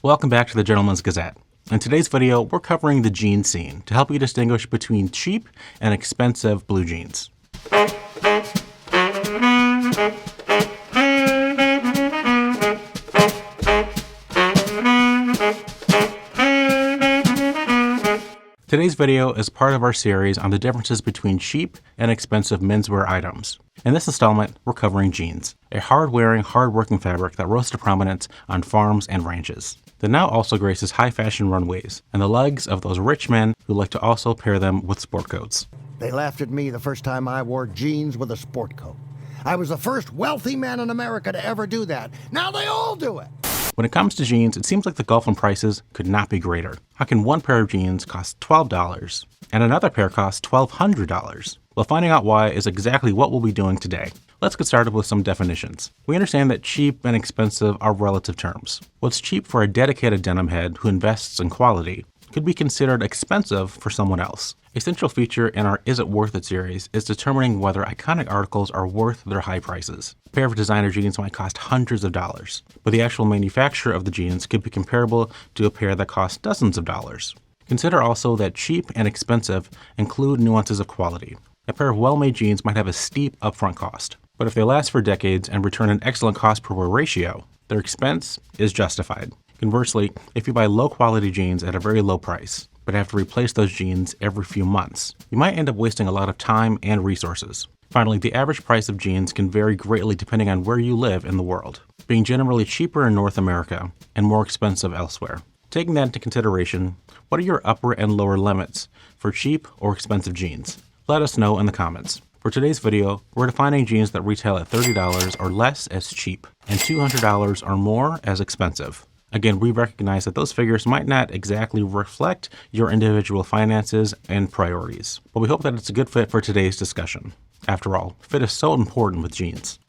Welcome back to the Gentleman's Gazette. In today's video, we're covering the jean scene to help you distinguish between cheap and expensive blue jeans. Today's video is part of our series on the differences between cheap and expensive menswear items. In this installment, we're covering jeans, a hard-wearing, hard-working fabric that rose to prominence on farms and ranches. That now also graces high-fashion runways and the legs of those rich men who like to also pair them with sport coats. They laughed at me the first time I wore jeans with a sport coat. I was the first wealthy man in America to ever do that. Now they all do it. When it comes to jeans, it seems like the gulf in prices could not be greater. How can one pair of jeans cost $12 and another pair cost $1,200? Well, finding out why is exactly what we'll be doing today. Let's get started with some definitions. We understand that cheap and expensive are relative terms. What's cheap for a dedicated denim head who invests in quality could be considered expensive for someone else. A central feature in our Is It Worth It series is determining whether iconic articles are worth their high prices. A pair of designer jeans might cost hundreds of dollars, but the actual manufacture of the jeans could be comparable to a pair that costs dozens of dollars. Consider also that cheap and expensive include nuances of quality. A pair of well-made jeans might have a steep upfront cost, but if they last for decades and return an excellent cost per wear ratio, their expense is justified. Conversely, if you buy low-quality jeans at a very low price, but have to replace those jeans every few months, you might end up wasting a lot of time and resources. Finally, the average price of jeans can vary greatly depending on where you live in the world, being generally cheaper in North America and more expensive elsewhere. Taking that into consideration, what are your upper and lower limits for cheap or expensive jeans? Let us know in the comments. For today's video, we're defining jeans that retail at $30 or less as cheap and $200 or more as expensive. Again, we recognize that those figures might not exactly reflect your individual finances and priorities, but we hope that it's a good fit for today's discussion. After all, fit is so important with jeans.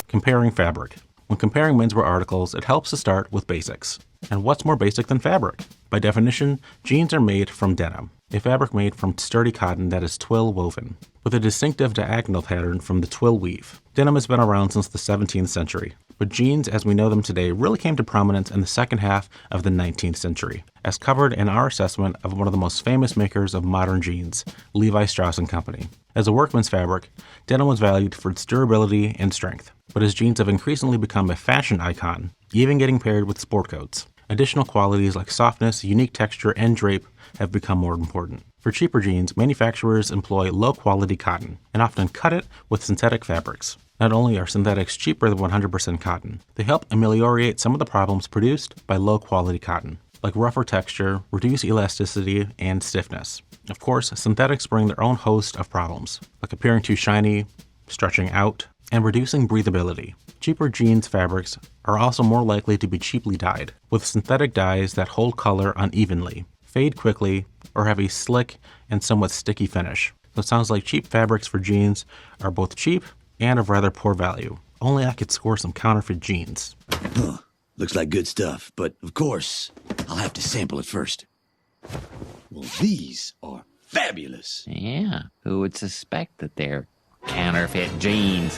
Comparing fabric. When comparing menswear articles, it helps to start with basics. And what's more basic than fabric? By definition, jeans are made from denim, a fabric made from sturdy cotton that is twill woven, with a distinctive diagonal pattern from the twill weave. Denim has been around since the 17th century, but jeans as we know them today really came to prominence in the second half of the 19th century, as covered in our assessment of one of the most famous makers of modern jeans, Levi Strauss & Company. As a workman's fabric, denim was valued for its durability and strength, but as jeans have increasingly become a fashion icon, even getting paired with sport coats, additional qualities like softness, unique texture, and drape have become more important. For cheaper jeans, manufacturers employ low-quality cotton and often cut it with synthetic fabrics. Not only are synthetics cheaper than 100% cotton, they help ameliorate some of the problems produced by low-quality cotton, like rougher texture, reduced elasticity, and stiffness. Of course, synthetics bring their own host of problems, like appearing too shiny, stretching out, and reducing breathability. Cheaper jeans fabrics are also more likely to be cheaply dyed, with synthetic dyes that hold color unevenly, fade quickly, or have a slick and somewhat sticky finish. So it sounds like cheap fabrics for jeans are both cheap and of rather poor value. Only I could score some counterfeit jeans. Huh. Looks like good stuff, but of course, I'll have to sample it first. Well, these are fabulous. Yeah, who would suspect that they're counterfeit jeans?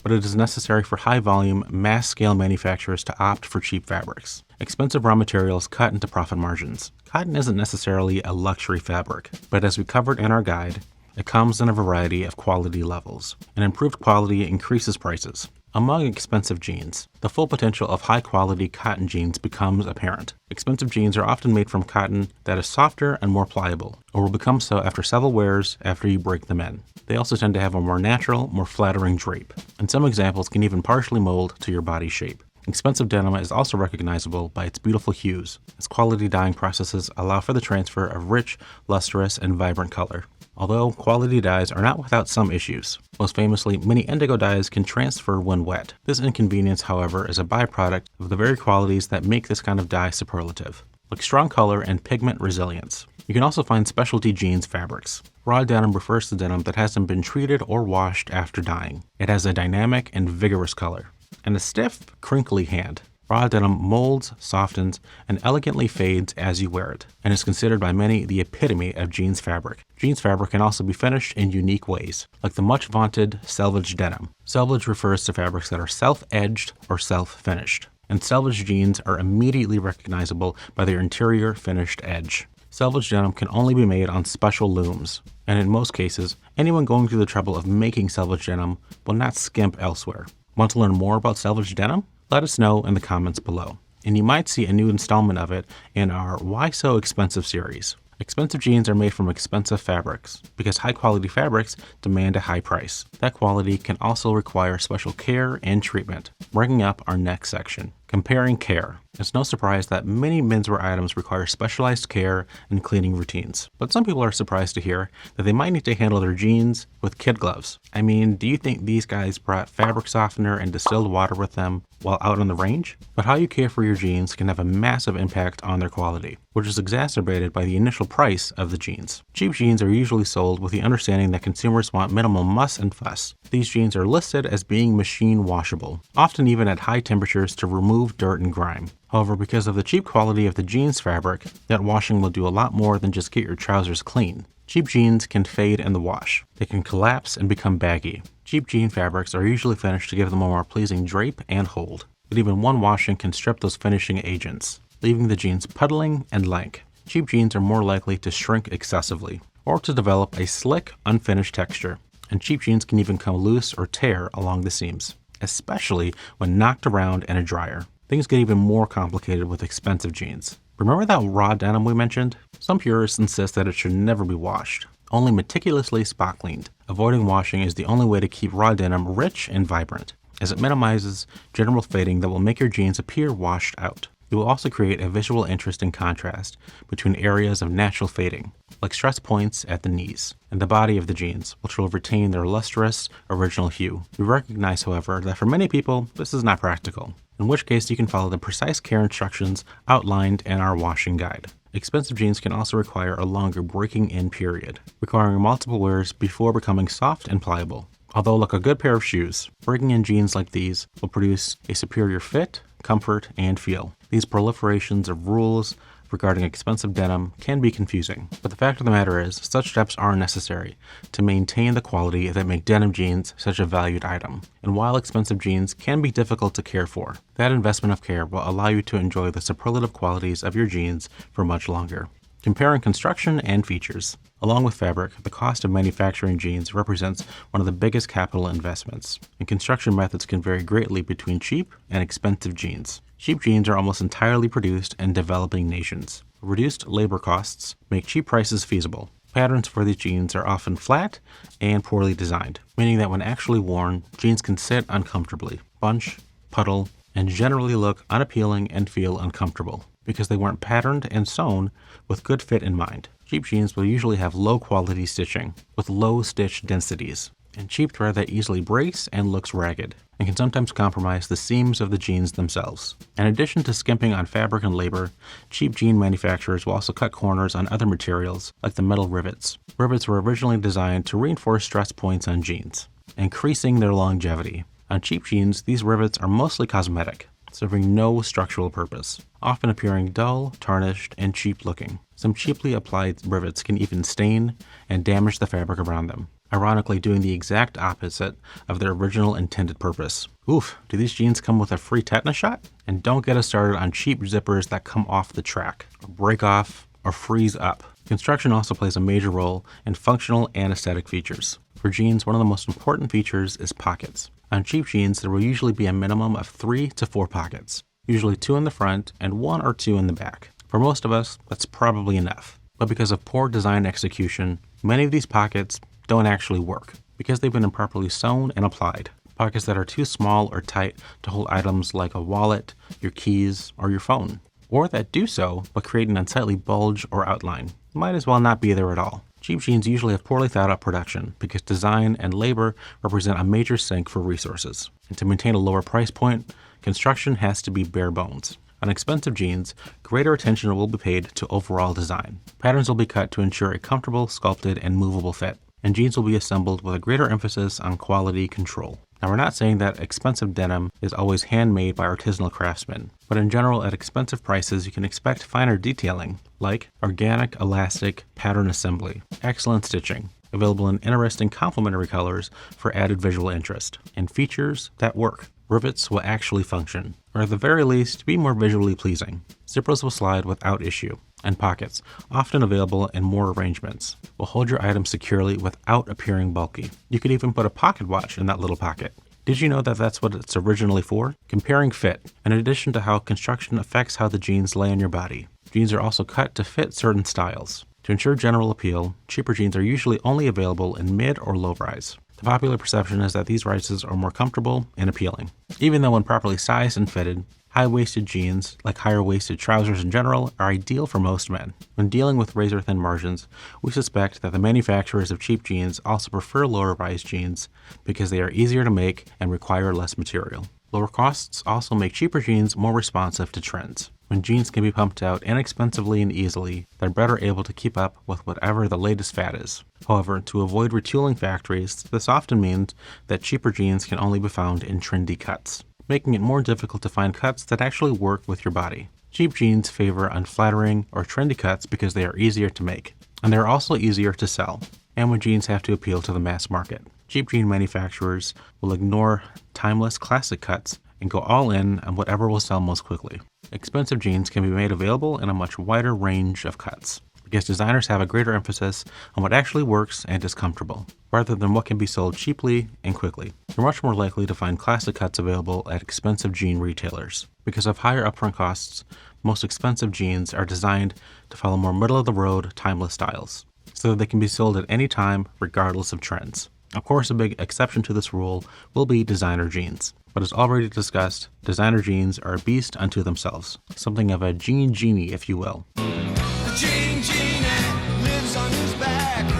But it is necessary for high-volume, mass-scale manufacturers to opt for cheap fabrics. Expensive raw materials cut into profit margins. Cotton isn't necessarily a luxury fabric, but as we covered in our guide, it comes in a variety of quality levels, and improved quality increases prices. Among expensive jeans, the full potential of high-quality cotton jeans becomes apparent. Expensive jeans are often made from cotton that is softer and more pliable, or will become so after several wears after you break them in. They also tend to have a more natural, more flattering drape, and some examples can even partially mold to your body shape. Expensive denim is also recognizable by its beautiful hues, as quality dyeing processes allow for the transfer of rich, lustrous, and vibrant color. Although quality dyes are not without some issues. Most famously, many indigo dyes can transfer when wet. This inconvenience, however, is a byproduct of the very qualities that make this kind of dye superlative, like strong color and pigment resilience. You can also find specialty jeans fabrics. Raw denim refers to denim that hasn't been treated or washed after dyeing. It has a dynamic and vigorous color, and a stiff, crinkly hand. Raw denim molds, softens, and elegantly fades as you wear it, and is considered by many the epitome of jeans fabric. Jeans fabric can also be finished in unique ways, like the much vaunted selvage denim. Selvage refers to fabrics that are self-edged or self-finished, and selvage jeans are immediately recognizable by their interior finished edge. Selvage denim can only be made on special looms, and in most cases, anyone going through the trouble of making selvage denim will not skimp elsewhere. Want to learn more about selvage denim? Let us know in the comments below, and you might see a new installment of it in our Why So Expensive series. Expensive jeans are made from expensive fabrics, because high-quality fabrics demand a high price. That quality can also require special care and treatment, bringing up our next section, comparing care. It's no surprise that many menswear items require specialized care and cleaning routines, but some people are surprised to hear that they might need to handle their jeans with kid gloves. I mean, do you think these guys brought fabric softener and distilled water with them while out on the range? But how you care for your jeans can have a massive impact on their quality, which is exacerbated by the initial price of the jeans. Cheap jeans are usually sold with the understanding that consumers want minimal muss and fuss. These jeans are listed as being machine washable, often even at high temperatures to remove dirt and grime. However, because of the cheap quality of the jeans fabric, that washing will do a lot more than just get your trousers clean. Cheap jeans can fade in the wash. They can collapse and become baggy. Cheap jean fabrics are usually finished to give them a more pleasing drape and hold, but even one washing can strip those finishing agents, leaving the jeans puddling and lank. Cheap jeans are more likely to shrink excessively, or to develop a slick, unfinished texture, and cheap jeans can even come loose or tear along the seams, especially when knocked around in a dryer. Things get even more complicated with expensive jeans. Remember that raw denim we mentioned? Some purists insist that it should never be washed, only meticulously spot cleaned. Avoiding washing is the only way to keep raw denim rich and vibrant, as it minimizes general fading that will make your jeans appear washed out. It will also create a visual interest and contrast between areas of natural fading, like stress points at the knees, and the body of the jeans, which will retain their lustrous, original hue. We recognize, however, that for many people, this is not practical, in which case you can follow the precise care instructions outlined in our washing guide. Expensive jeans can also require a longer breaking in period, requiring multiple wears before becoming soft and pliable. Although like a good pair of shoes, breaking in jeans like these will produce a superior fit, comfort, and feel. These proliferations of rules regarding expensive denim can be confusing, but the fact of the matter is, such steps are necessary to maintain the quality that make denim jeans such a valued item. And while expensive jeans can be difficult to care for, that investment of care will allow you to enjoy the superlative qualities of your jeans for much longer. Comparing construction and features. Along with fabric, the cost of manufacturing jeans represents one of the biggest capital investments, and construction methods can vary greatly between cheap and expensive jeans. Cheap jeans are almost entirely produced in developing nations. Reduced labor costs make cheap prices feasible. Patterns for these jeans are often flat and poorly designed, meaning that when actually worn, jeans can sit uncomfortably, bunch, puddle, and generally look unappealing and feel uncomfortable, because they weren't patterned and sewn with good fit in mind. Cheap jeans will usually have low quality stitching, with low stitch densities, and cheap thread that easily breaks and looks ragged, and can sometimes compromise the seams of the jeans themselves. In addition to skimping on fabric and labor, cheap jean manufacturers will also cut corners on other materials, like the metal rivets. Rivets were originally designed to reinforce stress points on jeans, increasing their longevity. On cheap jeans, these rivets are mostly cosmetic, serving no structural purpose, often appearing dull, tarnished, and cheap looking. Some cheaply applied rivets can even stain and damage the fabric around them, ironically doing the exact opposite of their original intended purpose. Oof, do these jeans come with a free tetanus shot? And don't get us started on cheap zippers that come off the track, or break off, or freeze up. Construction also plays a major role in functional and aesthetic features. For jeans, one of the most important features is pockets. On cheap jeans, there will usually be a minimum of 3 to 4 pockets, usually 2 in the front and 1 or 2 in the back. For most of us, that's probably enough. But because of poor design execution, many of these pockets don't actually work because they've been improperly sewn and applied. Pockets that are too small or tight to hold items like a wallet, your keys, or your phone, or that do so but create an unsightly bulge or outline, might as well not be there at all. Cheap jeans usually have poorly thought out production because design and labor represent a major sink for resources. And to maintain a lower price point, construction has to be bare bones. On expensive jeans, greater attention will be paid to overall design. Patterns will be cut to ensure a comfortable, sculpted, and movable fit, and jeans will be assembled with a greater emphasis on quality control. Now, we're not saying that expensive denim is always handmade by artisanal craftsmen, but in general, at expensive prices, you can expect finer detailing, like organic, elastic, pattern assembly, excellent stitching, available in interesting complementary colors for added visual interest, and features that work. Rivets will actually function, or at the very least, be more visually pleasing. Zippers will slide without issue, and pockets, often available in more arrangements, will hold your item securely without appearing bulky. You could even put a pocket watch in that little pocket. Did you know that that's what it's originally for? Comparing fit, in addition to how construction affects how the jeans lay on your body. Jeans are also cut to fit certain styles. To ensure general appeal, cheaper jeans are usually only available in mid or low rise. The popular perception is that these rises are more comfortable and appealing. Even though when properly sized and fitted, high-waisted jeans, like higher-waisted trousers in general, are ideal for most men. When dealing with razor-thin margins, we suspect that the manufacturers of cheap jeans also prefer lower-rise jeans because they are easier to make and require less material. Lower costs also make cheaper jeans more responsive to trends. When jeans can be pumped out inexpensively and easily, they're better able to keep up with whatever the latest fad is. However, to avoid retooling factories, this often means that cheaper jeans can only be found in trendy cuts, making it more difficult to find cuts that actually work with your body. Cheap jeans favor unflattering or trendy cuts because they are easier to make, and they're also easier to sell, and when jeans have to appeal to the mass market. Cheap jean manufacturers will ignore timeless classic cuts and go all in on whatever will sell most quickly. Expensive jeans can be made available in a much wider range of cuts, because designers have a greater emphasis on what actually works and is comfortable, rather than what can be sold cheaply and quickly. You're much more likely to find classic cuts available at expensive jean retailers. Because of higher upfront costs, most expensive jeans are designed to follow more middle-of-the-road, timeless styles, so that they can be sold at any time, regardless of trends. Of course, a big exception to this rule will be designer jeans. But as already discussed, designer jeans are a beast unto themselves, something of a jean genie, if you will. The jean genie lives on his back.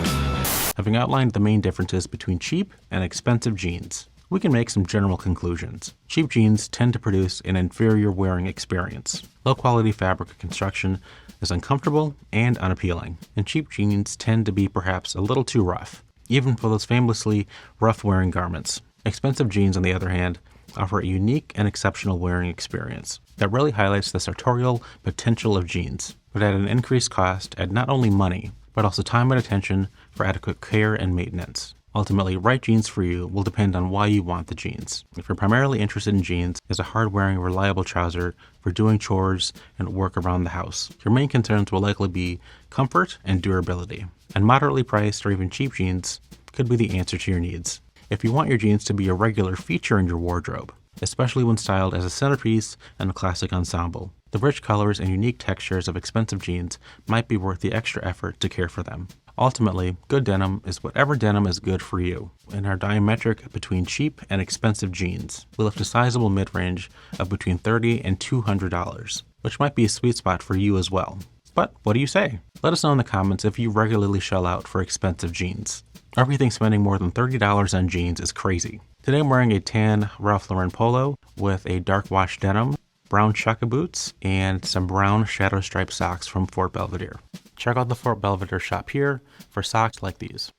Having outlined the main differences between cheap and expensive jeans, we can make some general conclusions. Cheap jeans tend to produce an inferior wearing experience. Low-quality fabric construction is uncomfortable and unappealing, and cheap jeans tend to be perhaps a little too rough, even for those famously rough-wearing garments. Expensive jeans, on the other hand, offer a unique and exceptional wearing experience that really highlights the sartorial potential of jeans, but at an increased cost at not only money, but also time and attention for adequate care and maintenance. Ultimately, right jeans for you will depend on why you want the jeans. If you're primarily interested in jeans as a hard-wearing, reliable trouser for doing chores and work around the house, your main concerns will likely be comfort and durability. And moderately priced or even cheap jeans could be the answer to your needs. If you want your jeans to be a regular feature in your wardrobe, especially when styled as a centerpiece and a classic ensemble, the rich colors and unique textures of expensive jeans might be worth the extra effort to care for them. Ultimately, good denim is whatever denim is good for you. In our diametric between cheap and expensive jeans, we left a sizable mid-range of between $30 and $200, which might be a sweet spot for you as well. But what do you say? Let us know in the comments if you regularly shell out for expensive jeans. Everything spending more than $30 on jeans is crazy. Today I'm wearing a tan Ralph Lauren polo with a dark wash denim, brown chukka boots, and some brown shadow striped socks from Fort Belvedere. Check out the Fort Belvedere shop here for socks like these.